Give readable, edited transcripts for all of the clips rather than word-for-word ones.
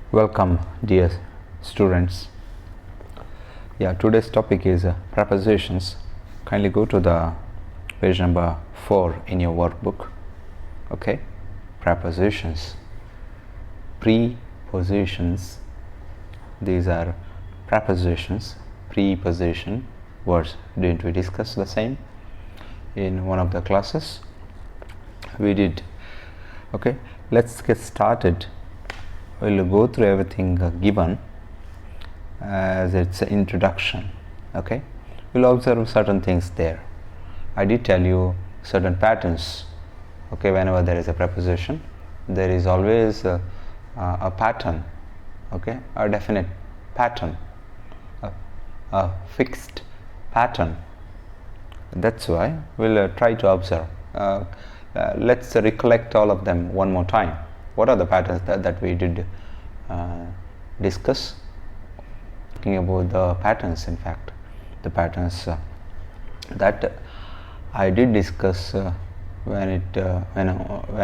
Welcome, dear students. Today's topic is prepositions. Kindly go to the page number 4 in your workbook. Okay, prepositions. Prepositions. These are prepositions, preposition words. Didn't we discuss the same in one of the classes? We did. Okay, let's get started. We'll go through everything given as its introduction. Okay, we'll observe certain things there. I did tell you certain patterns. Okay, whenever there is a preposition, there is always a pattern. Okay, a definite pattern, a fixed pattern. That's why we'll try to observe. Let's recollect all of them one more time. What are the patterns that we did discuss? Talking about the patterns, in fact, the patterns that I did discuss when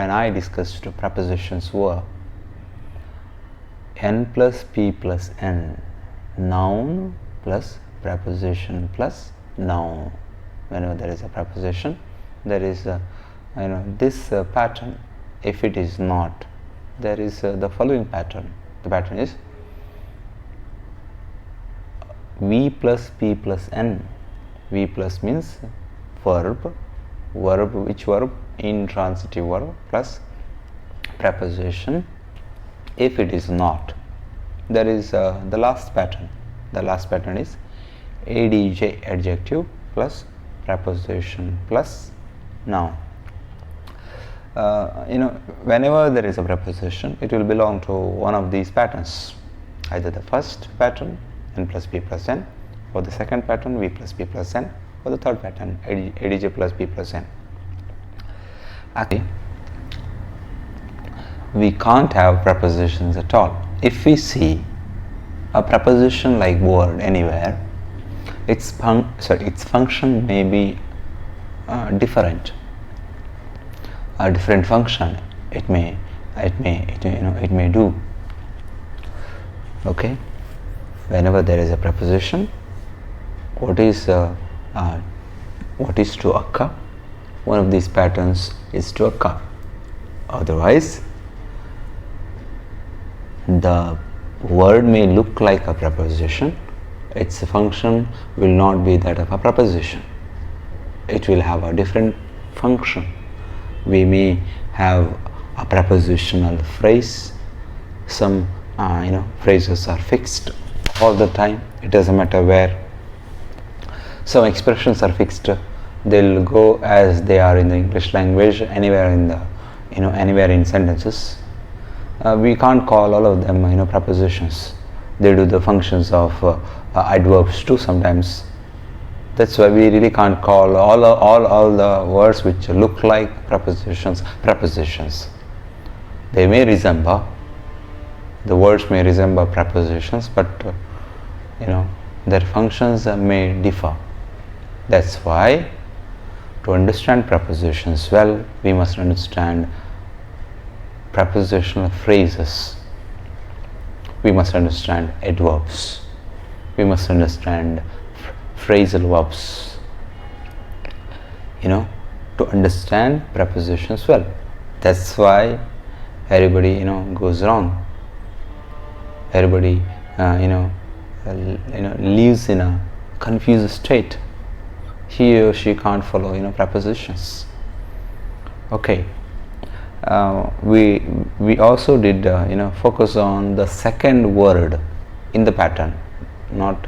I discussed prepositions were n plus p plus n, noun plus preposition plus noun. Whenever there is a preposition, there is this pattern. If it is not, there is the following pattern. The pattern is V plus P plus N. V plus means verb. Which verb? Intransitive verb plus preposition. If it is not, there is the last pattern. The last pattern is ADJ, adjective plus preposition plus noun. Whenever there is a preposition, it will belong to one of these patterns, either the first pattern n plus p plus n, or the second pattern v plus p plus n, or the third pattern adj plus p plus n. Actually, we can't have prepositions at all. If we see a preposition like word anywhere, its function may be different. A different function it may do. Okay, whenever there is a preposition, what is to occur? One of these patterns is to occur. Otherwise, the word may look like a preposition. Its function will not be that of a preposition. It will have a different function. We may have a prepositional phrase. Some phrases are fixed all the time. It doesn't matter where. Some expressions are fixed. They'll go as they are in the English language, anywhere in the anywhere in sentences. We can't call all of them prepositions. They do the functions of adverbs too sometimes. That's why we really can't call all the words which look like prepositions. They may resemble, the words may resemble prepositions, but their functions may differ. That's why, to understand prepositions well, we must understand prepositional phrases. We must understand adverbs. We must understand phrasal verbs, to understand prepositions well. That's why everybody goes wrong. Everybody lives in a confused state. He or she can't follow prepositions. Okay, we also did focus on the second word in the pattern, not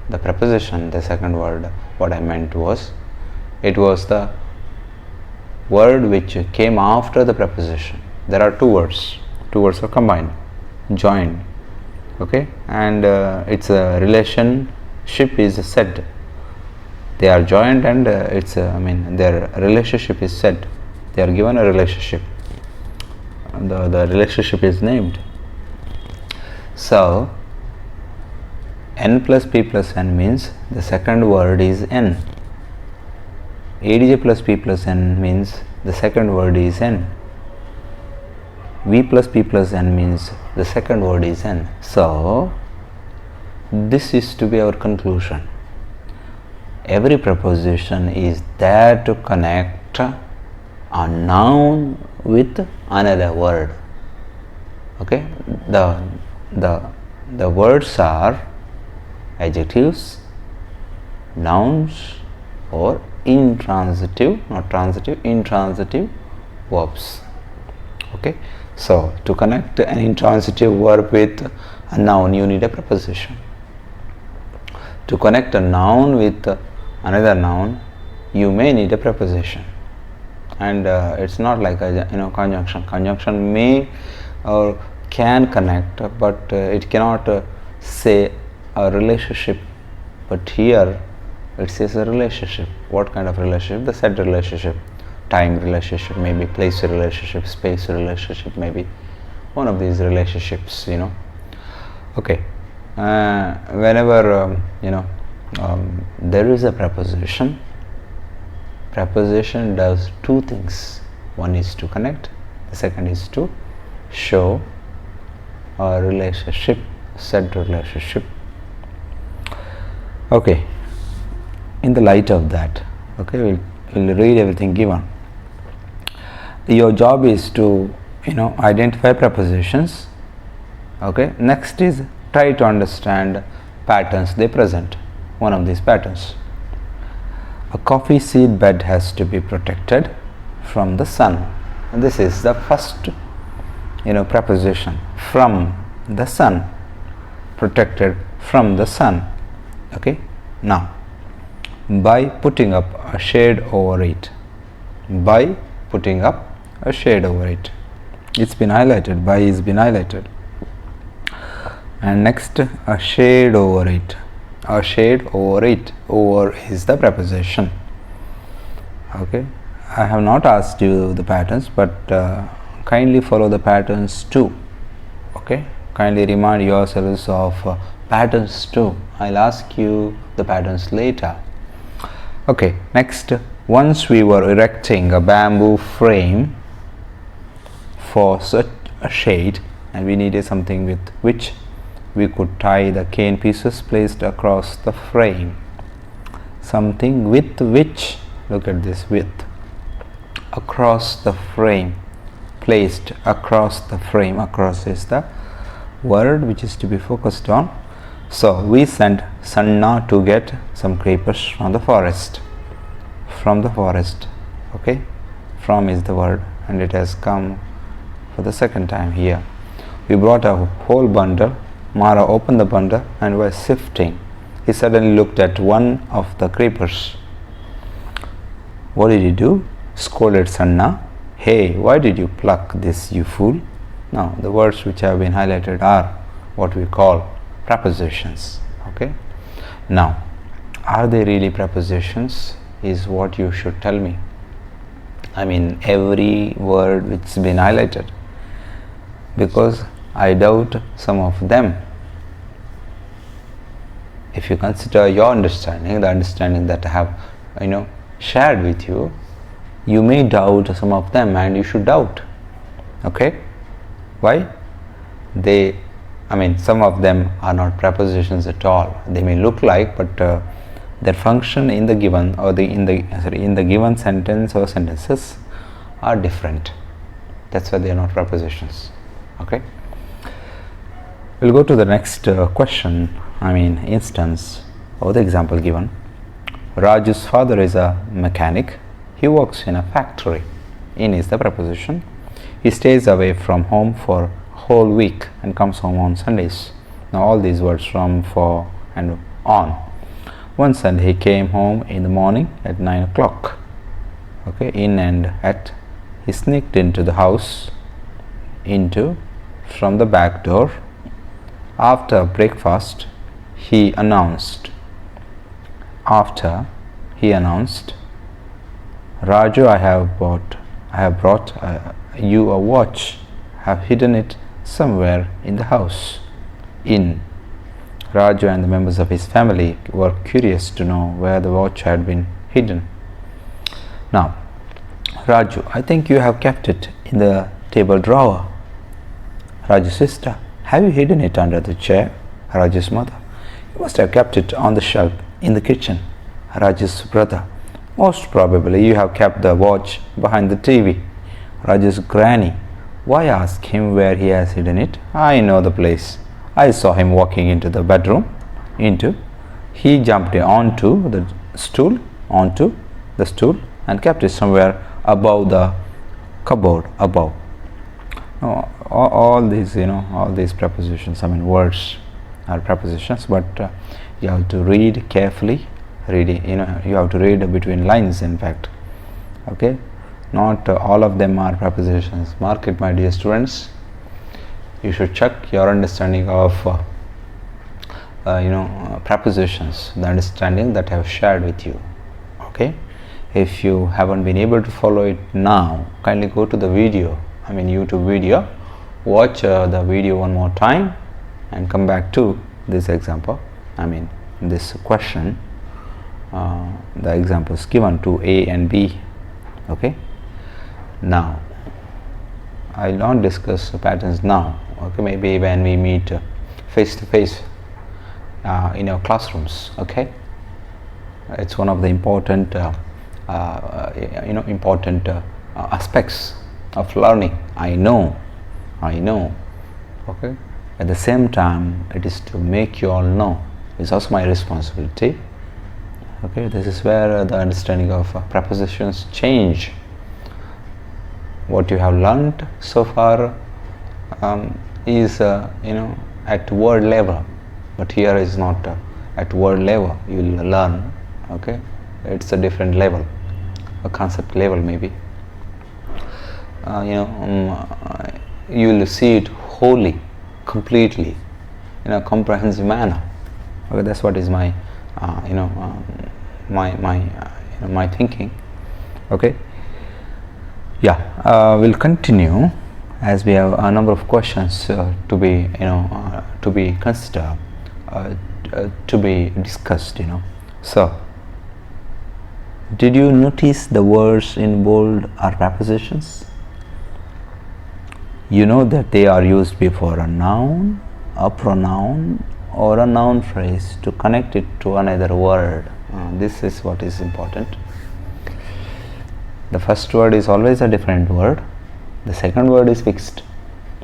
the preposition. The second word, what I meant was, it was the word which came after the preposition. There are two words are combined, joined. Okay, and its relationship is said. They are joined, and their relationship is said. They are given a relationship. The relationship is named. So n plus p plus n means the second word is n. adj plus p plus n means the second word is n. V plus P plus N means the second word is N. So this is to be our conclusion. Every preposition is there to connect a noun with another word. Okay, the words are adjectives, nouns, or intransitive, not transitive, intransitive verbs. Okay, so to connect an intransitive verb with a noun, you need a preposition. To connect a noun with another noun, you may need a preposition. And it's not like a conjunction. Conjunction may or can connect, but it cannot say a relationship. But here it says a relationship. What kind of relationship? The said relationship. Time relationship, maybe place relationship, space relationship, maybe one of these relationships. Okay. Whenever there is a preposition. Preposition does two things. One is to connect, the second is to show a relationship, said relationship. Okay, in the light of that, okay, we'll read everything given. Your job is to identify prepositions. Okay, next is try to understand patterns they present. One of these patterns. A coffee seed bed has to be protected from the sun. And this is the first preposition, from the sun, protected from the sun. Okay, now by putting up a shade over it, by putting up a shade over it, it's been highlighted, by is been highlighted. And next, a shade over it, a shade over it, over is the preposition. Okay, I have not asked you the patterns, but kindly follow the patterns too. Okay, kindly remind yourselves of patterns too. I'll ask you the patterns later. Okay, next, once we were erecting a bamboo frame for such a shade, and we needed something with which we could tie the cane pieces placed across the frame. Something with which, look at this, with, across the frame, placed across the frame. Across is the word which is to be focused on. So we sent Sanna to get some creepers from the forest. From the forest. Okay, from is the word, and it has come for the second time here. We brought a whole bundle. Mara opened the bundle and was sifting. He suddenly looked at one of the creepers. What did he do? Scolded Sanna. Hey, why did you pluck this, you fool? Now, the words which have been highlighted are what we call prepositions. Okay. Now, are they really prepositions? Is what you should tell me. I mean, every word which has been highlighted, because I doubt some of them. If you consider your understanding, the understanding that I have shared with you, you may doubt some of them, and you should doubt. Okay, why? Some of them are not prepositions at all. They may look like, but their function in the given or in the given sentence or sentences are different. That's why they are not prepositions. Okay, we'll go to the next instance or the example given. Raju's father is a mechanic. He works in a factory. In is the preposition. He stays away from home for a whole week and comes home on Sundays. Now all these words from, for, and on. One Sunday he came home in the morning at 9 o'clock. Okay, in and at. He sneaked into the house, from the back door. After breakfast, he announced, Raju, I have brought you a watch. Have hidden it somewhere in the house. In. Raju and the members of his family were curious to know where the watch had been hidden. Now, Raju, I think you have kept it in the table drawer. Raju's sister. Have you hidden it under the chair? Raju's mother. You must have kept it on the shelf in the kitchen. Raju's brother. Most probably you have kept the watch behind the TV. Raju's granny. Why ask him where he has hidden it? I know the place. I saw him walking into the bedroom. He jumped onto the stool and kept it somewhere above the cupboard above. All these prepositions, words are prepositions, but you have to read carefully. You have to read between lines, in fact. Okay, not all of them are prepositions. Mark it, my dear students. You should check your understanding of prepositions, the understanding that I have shared with you. Okay, if you haven't been able to follow it now, kindly go to the video, YouTube video, watch the video one more time and come back to this example, this question. The examples given to A and B. Okay, now I will not discuss patterns now. Okay, maybe when we meet face to face in our classrooms. Okay, it's one of the important aspects of learning. I know. Okay, at the same time, it is to make you all know. It's also my responsibility. Okay, this is where the understanding of prepositions change. What you have learned so far is at word level, but here is not at word level. You will learn. Okay, it's a different level, a concept level maybe. You will see it wholly, completely, in a comprehensive manner. Okay, that's what is my my thinking. Okay, yeah, we'll continue as we have a number of questions to be considered, to be discussed. So, did you notice the words in bold are prepositions? You know that they are used before a noun, a pronoun, or a noun phrase to connect it to another word. This is what is important. The first word is always a different word. The second word is fixed.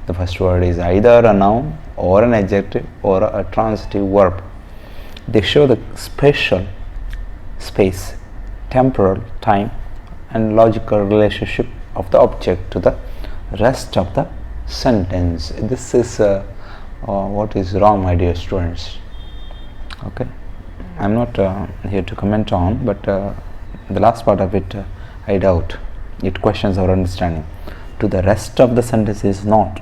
The first word is either a noun or an adjective or a transitive verb. They show the spatial, space, temporal, time, and logical relationship of the object to the rest of the sentence. This is what is wrong, my dear students. Okay, I'm not here to comment on, but the last part of it I doubt. It questions our understanding. To the rest of the sentence is not.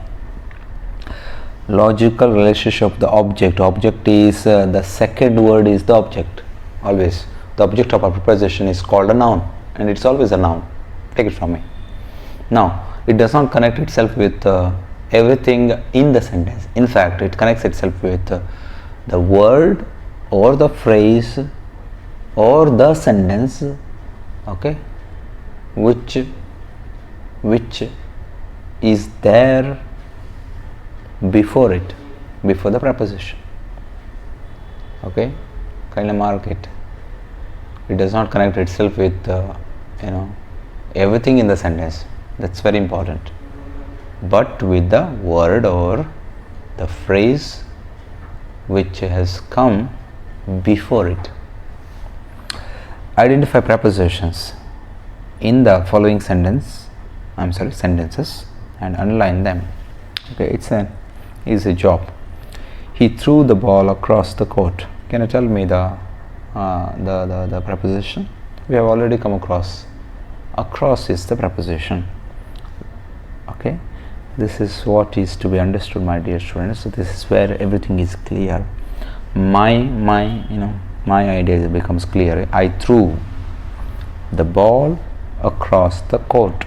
Logical relationship of the object. Object is the second word is the object. Always the object of a preposition is called a noun, and it's always a noun. Take it from me. Now, it does not connect itself with everything in the sentence. In fact, it connects itself with the word or the phrase or the sentence, okay, which is there before it, before the preposition. Okay, kindly mark it. It does not connect itself with everything in the sentence. That's very important. But with the word or the phrase which has come before it. Identify prepositions in the following sentences and underline them. Okay, it's an easy job. He threw the ball across the court. Can you tell me the preposition? We have already come across. Across is the preposition. Okay, this is what is to be understood, my dear students. So this is where everything is clear. My idea becomes clear. I threw the ball across the court.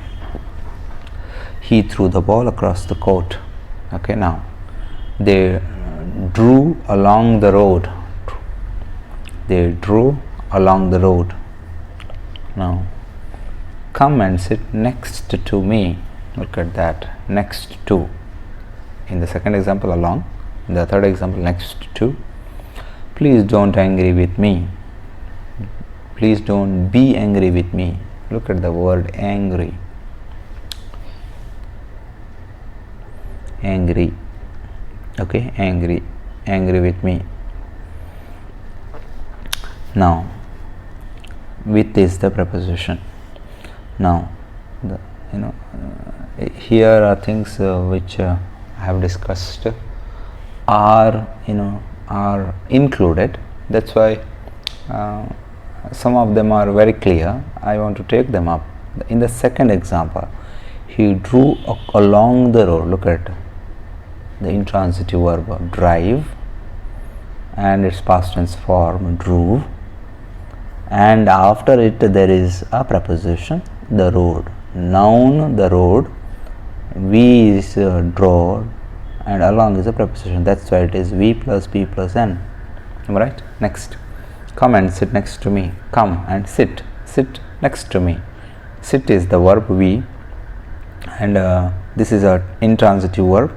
He threw the ball across the court. Okay, now they drew along the road. They drew along the road. Now come and sit next to me. Look at that. Next to. in the second example along, in the third example next to. Please don't angry with me. Please don't be angry with me. Look at the word angry. Angry. Okay, angry with me. Now with is the preposition. Now here are things which I have discussed are included. That's why some of them are very clear. I want to take them up. In the second example, he drew along the road. Look at the intransitive verb drive and its past tense form drove, and after it there is a preposition, the road. Noun, the road. We is drove, and along is a preposition. That's why it is V plus P plus N. Am I right? Next, come and sit next to me. Come and sit next to me. Sit is the verb V, and this is a intransitive verb,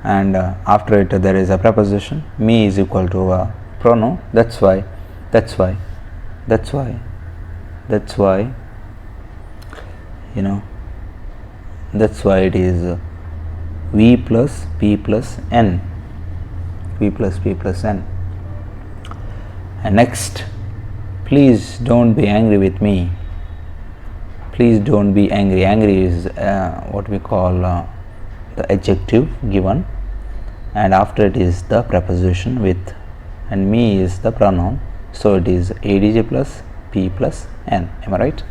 and after it there is a preposition. Me is equal to a pronoun. That's why that's why it is V plus P plus N. V plus P plus N. And next, please don't be angry with me. Please don't be angry. Angry is what we call the adjective given, and after it is the preposition with, and me is the pronoun, so it is adj plus P plus N. Am I right?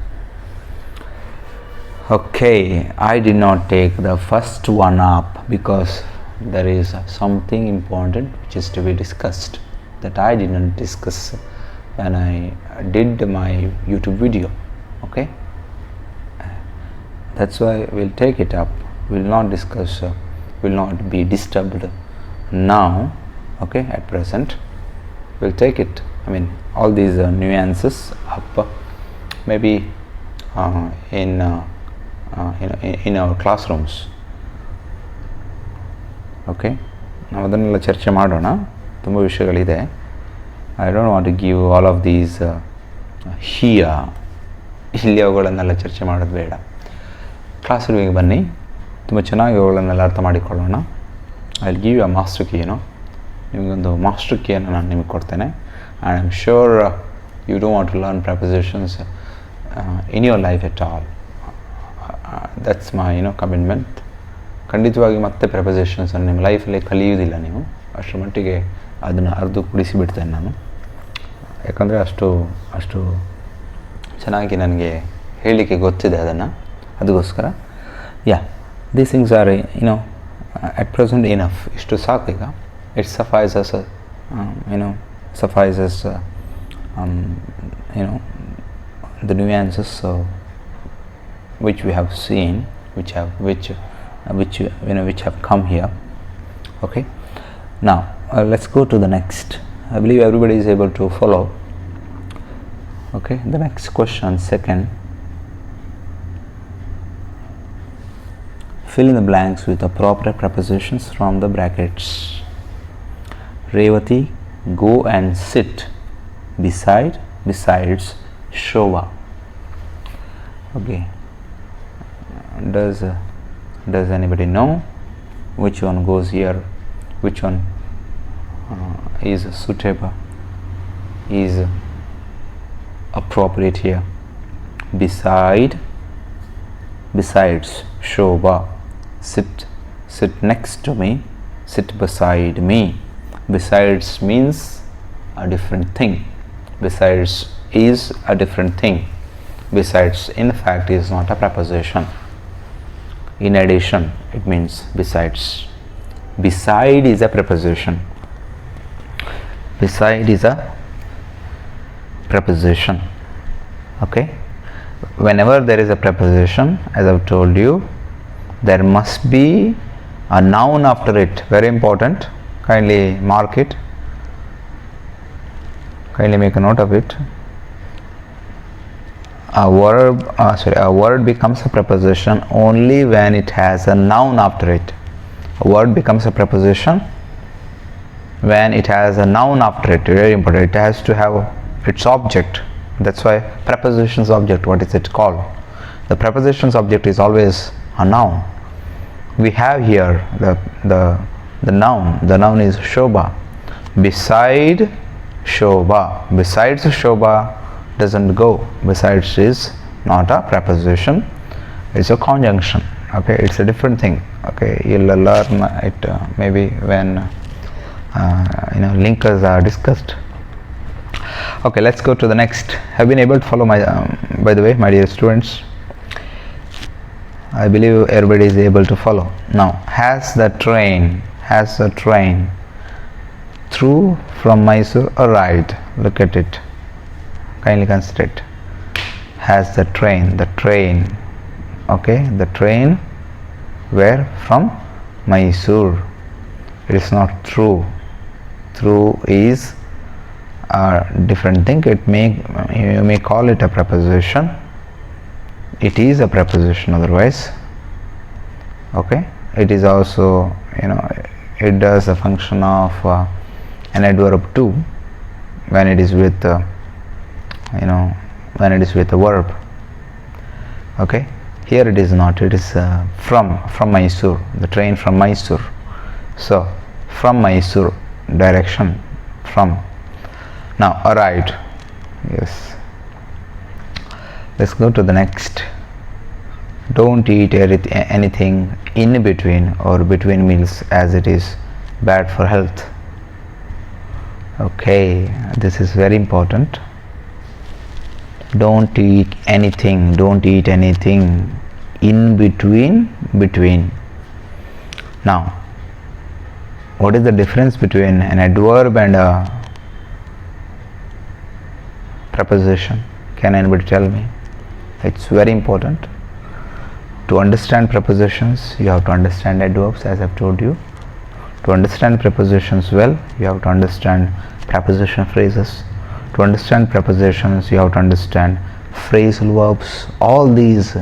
Okay, I did not take the first one up because there is something important which is to be discussed that I didn't discuss when I did my YouTube video. Okay, that's why we'll take it up. We'll not discuss, will not be disturbed now. Okay, at present we'll take it, all these nuances up maybe in our classrooms. Okay, ನಾವು ಅದನ್ನೆಲ್ಲ ಚರ್ಚೆ ಮಾಡೋಣ. ತುಂಬ ವಿಷಯಗಳಿದೆ. I don't want to give all of these ಇಲ್ಲಿ ಅವುಗಳನ್ನೆಲ್ಲ ಚರ್ಚೆ ಮಾಡೋದು ಬೇಡ. ಕ್ಲಾಸ್ ರೂಮಿಗೆ ಬನ್ನಿ, ತುಂಬ ಚೆನ್ನಾಗಿ ಅವುಗಳನ್ನೆಲ್ಲ ಅರ್ಥ ಮಾಡಿಕೊಳ್ಳೋಣ. I will give you a master key. ನಿಮಗೊಂದು ಮಾಸ್ಟರ್ ಕೀಯನ್ನು ನಾನು ನಿಮಗೆ ಕೊಡ್ತೇನೆ. And I am sure you don't want to learn prepositions in your life at all. That's my commitment. ಖಂಡಿತವಾಗಿ ಮತ್ತೆ prepositions ನಿಮ್ಮ ಲೈಫಲ್ಲಿ ಕಲಿಯೋದಿಲ್ಲ ನೀವು. ಅಷ್ಟರ ಮಟ್ಟಿಗೆ ಅದನ್ನು ಅರ್ಧ ಕುಡಿಸಿಬಿಡ್ತೇನೆ ನಾನು, ಯಾಕಂದರೆ ಅಷ್ಟು ಚೆನ್ನಾಗಿ ನನಗೆ ಹೇಳಲಿಕ್ಕೆ ಗೊತ್ತಿದೆ ಅದಕ್ಕೋಸ್ಕರ. These things are at present enough. ಇಷ್ಟು ಸಾಕು ಈಗ. It suffices the nuances which we have seen, which have come here. Okay, now let's go to the next. I believe everybody is able to follow. Okay, the next question, second. Fill in the blanks with appropriate prepositions from the brackets. Revati, go and sit besides Shobha. Okay, does anybody know which one goes here, which one is suitable, is appropriate here? Besides Shobha. Sit next to me, sit beside me. Besides means a different thing. Besides is a different thing. Besides, in fact, is not a preposition. In addition, it means besides. Beside is a preposition. Beside is a preposition. Okay, whenever there is a preposition, as I've told you, there must be a noun after it. Very important. Kindly mark it. Kindly make a note of it. A word becomes a preposition only when it has a noun after it. A word becomes a preposition when it has a noun after it. Very important. It has to have its object. That's why prepositions object, what is it called? The prepositions object is always a noun. We have here the noun. The noun is Shobha. Beside Shobha. Besides Shobha doesn't go. Besides is not a preposition. It's a conjunction. Okay, it's a different thing. Okay, you'll learn it maybe when linkers are discussed. Okay, let's go to the next. Have been able to follow my by the way, my dear students, I believe everybody is able to follow. Now, has the train through from Mysore arrived? Look at it, kindly consider it. Has the train, okay, the train where? From Mysore. It is not through. Through is a different thing. You may call it a preposition. It is a preposition otherwise. Okay, it is also, it does a function of an adverb too when it is with when it is with a verb. Okay, here it is not. It is from Mysore, the train from Mysore. So from Mysore, direction from. Now arrived. Yes, let's go to the next. Don't eat anything in between or between meals, as it is bad for health. Okay, this is very important. Don't eat anything in between. Now, what is the difference between an adverb and a preposition? Can anybody tell me? It's very important. To understand prepositions, you have to understand adverbs, as I've told you. To understand prepositions well, you have to understand preposition phrases. To understand prepositions, you have to understand phrasal verbs. All these,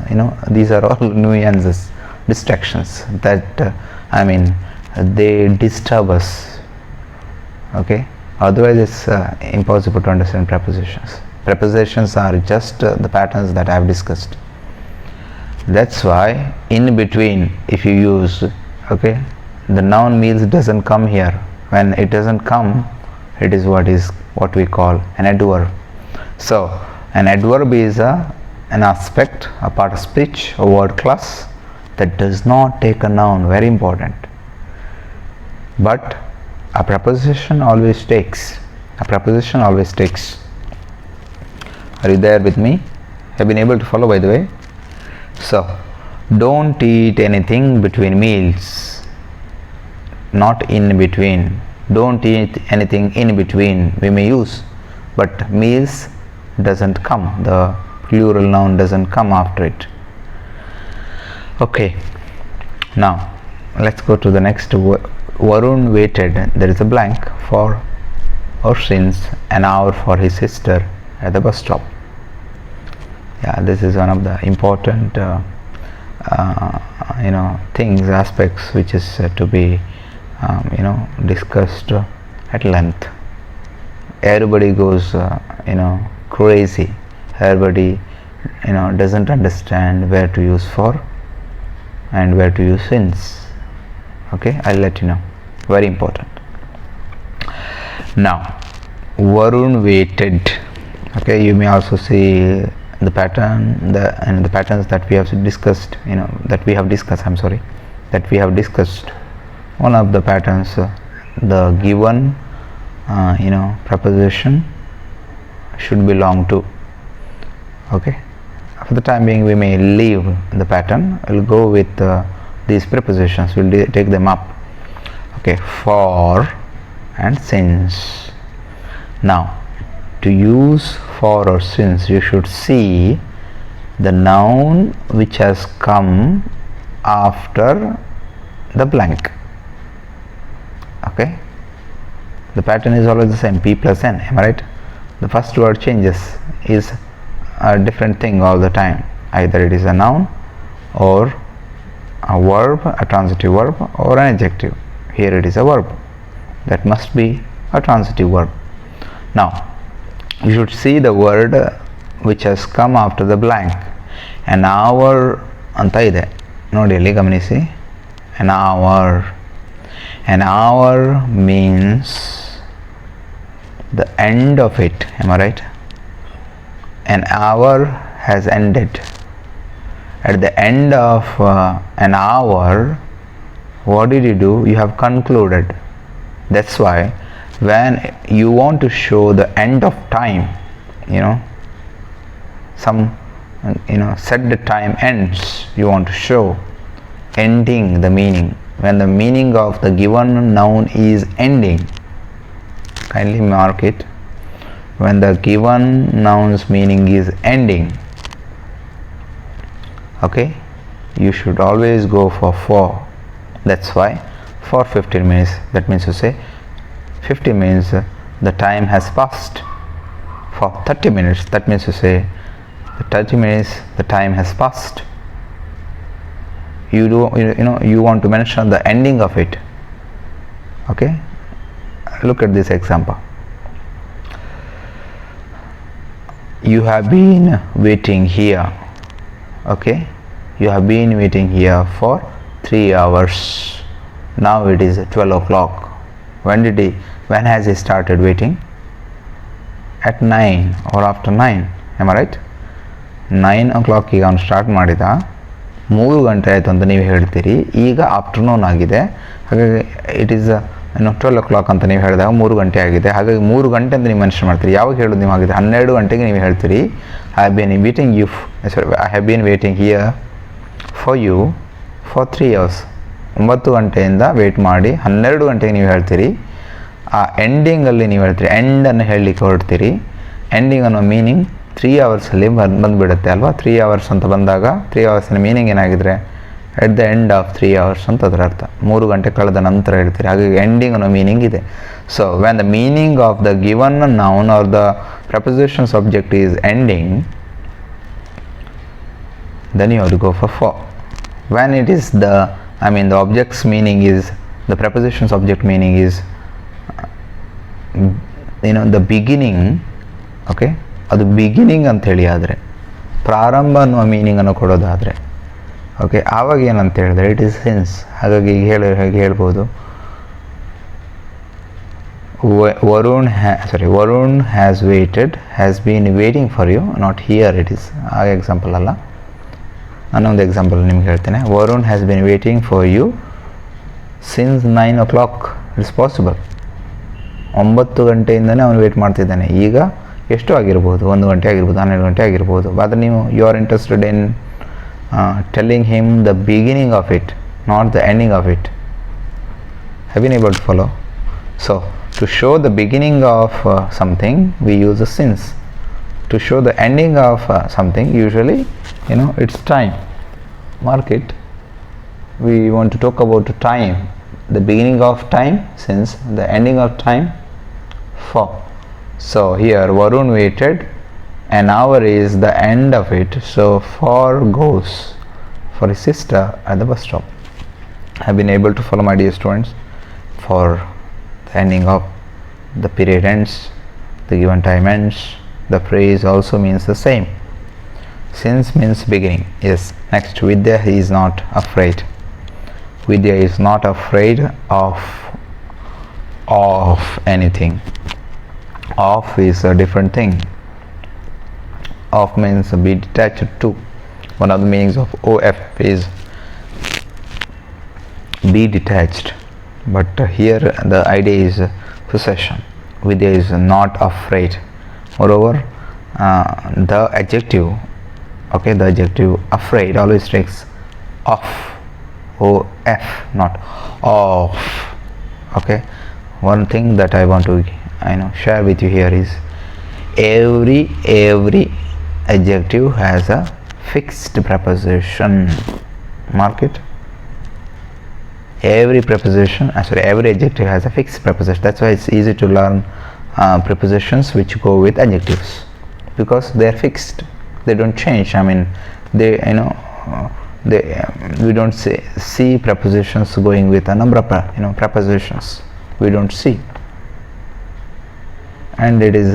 these are all nuances, distractions that they disturb us. Okay, otherwise it's impossible to understand prepositions. Prepositions are just the patterns that I have discussed. That's why in between, if you use, okay, the noun meals doesn't come here. When it doesn't come, it is what we call an adverb. So an adverb is an aspect, a part of speech, a word class that does not take a noun. Very important. But a preposition always takes. A preposition always takes. Are you there with me? Have been able to follow, by the way? So, don't eat anything between meals. Not in between. Don't eat anything in between. We may use, but meals doesn't come. The plural noun doesn't come after it. Okay. Now, let's go to the next. Varun waited. There is a blank for, or since, an hour for his sister at the bus stop. Yeah, this is one of the important things, aspects which is to be discussed at length. Everybody goes crazy. Everybody doesn't understand where to use for and where to use since. Okay, I'll let you know. Very important. Now, Varun waited. Okay, you may also see the pattern, the patterns that we have discussed. That we have discussed. One of the patterns, the given preposition should belong to. Okay, for the time being we may leave the pattern. We'll go with these prepositions. We'll take them up. Okay, for and since. Now, to use for or since, you should see the noun which has come after the blank. Okay, the pattern is always the same, P plus N. Am I right? The first word changes, is a different thing all the time. Either it is a noun or a verb, a transitive verb, or an adjective. Here it is a verb. That must be a transitive verb. Now you should see the word which has come after the blank. An hour ಅಂತ ಇದೆ ನೋಡಿ, ಅಲ್ಲಿ ಗಮನಿಸಿ. An hour. An hour means the end of it. Am I right? An hour has ended. At the end of an hour, what did you do? You have concluded. That's why when you want to show the end of time, set the time ends, you want to show ending the meaning. When the meaning of the given noun is ending, kindly mark it. When the given noun's meaning is ending, okay, you should always go for. That's why for 15 minutes, that means to say 15 minutes the time has passed. For 30 minutes, that means to say the 30 minutes the time has passed. You want to mention the ending of it. Okay, look at this example. You have been waiting here. Okay, you have been waiting here for 3 hours. Now it is 12 o'clock. When has he started waiting? At 9 or after 9. Am I right? 9 o'clock ಈಗ ಅವನು start ಮಾಡಿದ, 3 ಗಂಟೆ ಆಯಿತು ಅಂತ ನೀವು ಹೇಳ್ತೀರಿ. ಈಗ afternoon ಆಗಿದೆ, ಹಾಗಾಗಿ ಇಟ್ ಈಸ್ 12 o'clock ಅಂತ ನೀವು ಹೇಳಿದಾಗ 3 ಗಂಟೆ ಆಗಿದೆ. ಹಾಗಾಗಿ 3 ಗಂಟೆ ಅಂತ ನೀವು ಮೆನ್ಷನ್ ಮಾಡ್ತೀರಿ. ಯಾವಾಗ ಹೇಳೋದು ನೀವು ಆಗಿದೆ? 12 ಗಂಟೆಗೆ ನೀವು ಹೇಳ್ತೀರಿ I have been waiting here for you for 3 hours. 9 ಗಂಟೆಯಿಂದ ವೆಯ್ಟ್ ಮಾಡಿ 12 ಗಂಟೆಗೆ ನೀವು ಹೇಳ್ತೀರಿ. ಆ ಎಂಡಿಂಗಲ್ಲಿ ನೀವು ಹೇಳ್ತೀರಿ, ಎಂಡನ್ನು ಹೇಳಲಿಕ್ಕೆ ಹೊರಡ್ತೀರಿ. ಎಂಡಿಂಗ್ ಅನ್ನೋ ಮೀನಿಂಗ್ 3 ಅವರ್ಸಲ್ಲಿ ಬಂದುಬಿಡುತ್ತೆ ಅಲ್ವಾ. 3 hours ಅಂತ ಬಂದಾಗ 3 hours ಮೀನಿಂಗ್ ಏನಾಗಿದ್ರೆ at the end of 3 hours ಅಂತ ಅದರ ಅರ್ಥ. 3 ಗಂಟೆ ಕಳೆದ ನಂತರ ಹೇಳ್ತೀರಿ. ಹಾಗಾಗಿ ಎಂಡಿಂಗ್ ಅನ್ನೋ ಮೀನಿಂಗ್ ಇದೆ. So when the meaning of the given noun are the preposition subject is ending, then you have to go for. When it is the object's meaning is, the preposition subject meaning is the beginning. Okay, ಅದು beginning ಅಂತ ಹೇಳಿ ಆದರೆ, ಪ್ರಾರಂಭ ಅನ್ನುವ ಮೀನಿಂಗನ್ನು ಕೊಡೋದಾದರೆ, okay, ಆವಾಗ ಏನಂತ ಹೇಳಿದ್ರೆ it is since. ಹಾಗಾಗಿ ಹೇಗೆ ಹೇಳ್ಬೋದು, Varun has been waiting for you, not here it is. ಆ ಎಕ್ಸಾಂಪಲ್ ಅಲ್ಲ, ನಾನೊಂದು ಎಕ್ಸಾಂಪಲ್ ನಿಮ್ಗೆ ಹೇಳ್ತೇನೆ. Varun has been waiting for you since 9 o'clock. It's possible. 9 ಗಂಟೆಯಿಂದನೇ ಅವನು ವೇಟ್ ಮಾಡ್ತಿದ್ದಾನೆ. ಈಗ ಎಷ್ಟು ಆಗಿರ್ಬೋದು? 1 ಗಂಟೆ ಆಗಿರ್ಬೋದು, 12 ಗಂಟೆ ಆಗಿರ್ಬೋದು. ಆದರೆ ನೀವು you are interested in telling him the beginning of it, not the ending of it. Have been able to follow? So to show the beginning of something we use a since. To show the ending of something usually it's time. Mark it. We want to talk about time. The beginning of time since, the ending of time for. So here Varun waited, an hour is the end of it, so for goes for his sister at the bus stop. Have been able to follow, my dear students? For the ending of the period ends, the given time ends. The phrase also means the same. Since means beginning. Yes. Next, Vidya is not afraid. Vidya is not afraid of anything. Of is a different thing. Of means be detached to. One of the meanings of of is be detached. But here the idea is possession. Vidya is not afraid. Moreover, the adjective, okay, the adjective afraid always takes of, of, not of. Okay, one thing that I want to share with you here is every adjective has a fixed preposition. Mark it. Every adjective has a fixed preposition. That's why it's easy to learn prepositions which go with adjectives, because they are fixed. They don't change. They we don't see prepositions going with a number of prepositions. We don't see, and it is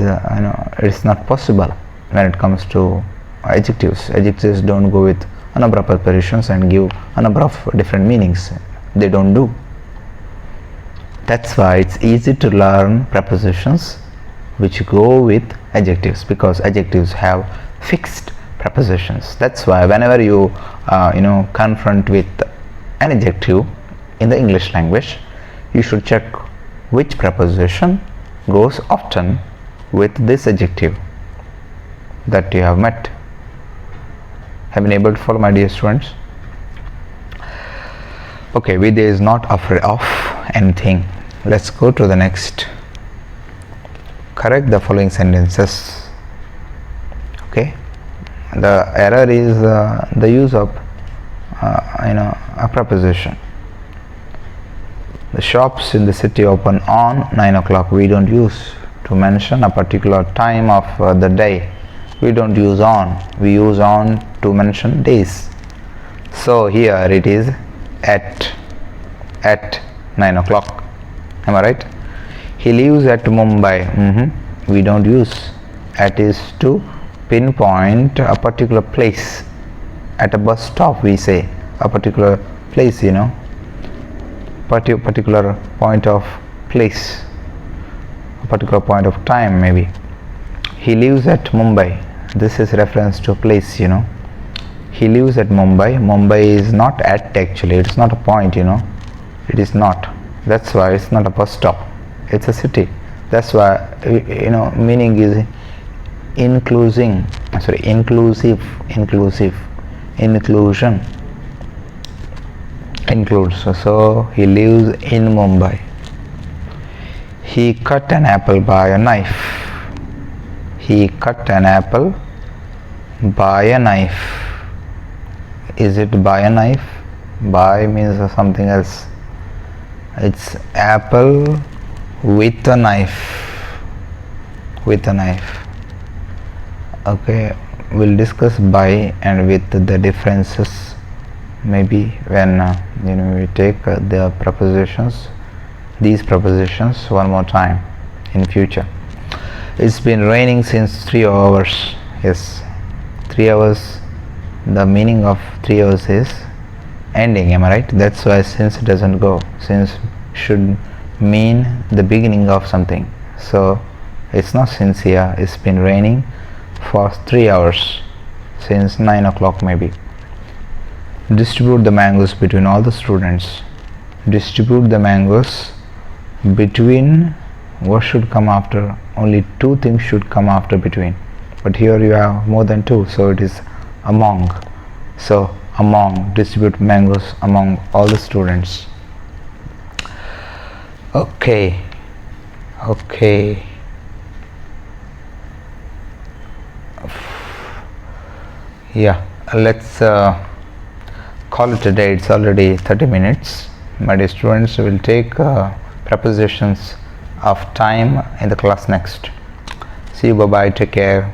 it's not possible when it comes to adjectives. Adjectives don't go with a number of prepositions and give a number of different meanings. They don't do. That's why it's easy to learn prepositions which go with adjectives, because adjectives have fixed prepositions. That's why whenever you confront with an adjective in the English language, you should check which preposition goes often with this adjective that you have met. Have been able to follow, my dear students? Okay, Vidya is not afraid of anything. Let's go to the next. Correct the following sentences. Okay, the error is the use of a preposition. The shops in the city open on 9 o'clock. We don't use to mention a particular time of the day. We don't use on. We use on to mention days. So here it is at 9 o'clock. Am I right? He lives at Mumbai. We don't use at is to pinpoint a particular place. At a bus stop we say a particular place, particular point of place, a particular point of time maybe. He lives at Mumbai. This is reference to place, He lives at Mumbai. Mumbai is not at, actually. It's not a point, It is not. That's why it's not a bus stop. It's a city. That's why, meaning is inclusion. Includes. So he lives in Mumbai. He cut an apple by a knife. He cut an apple by a knife. Is it by a knife? By means something else. It's apple with a knife. With a knife. Okay, we'll discuss by and with the differences maybe when we take the prepositions, these prepositions one more time in future. It's been raining since 3 hours. Yes, 3 hours. The meaning of 3 hours is ending. Am I right? That's why since doesn't go. Since should mean the beginning of something. So it's not since here. It's been raining for 3 hours since 9 o'clock maybe. Distribute the mangoes between all the students. Distribute the mangoes between. What should come after? Only 2 things should come after between, but here you have more than 2, so it is among. So among, distribute mangoes among all the students. Okay, yeah, let's call it a day. It's already 30 minutes. My dear students, will take prepositions of time in the class next. See you. Bye bye. Take care.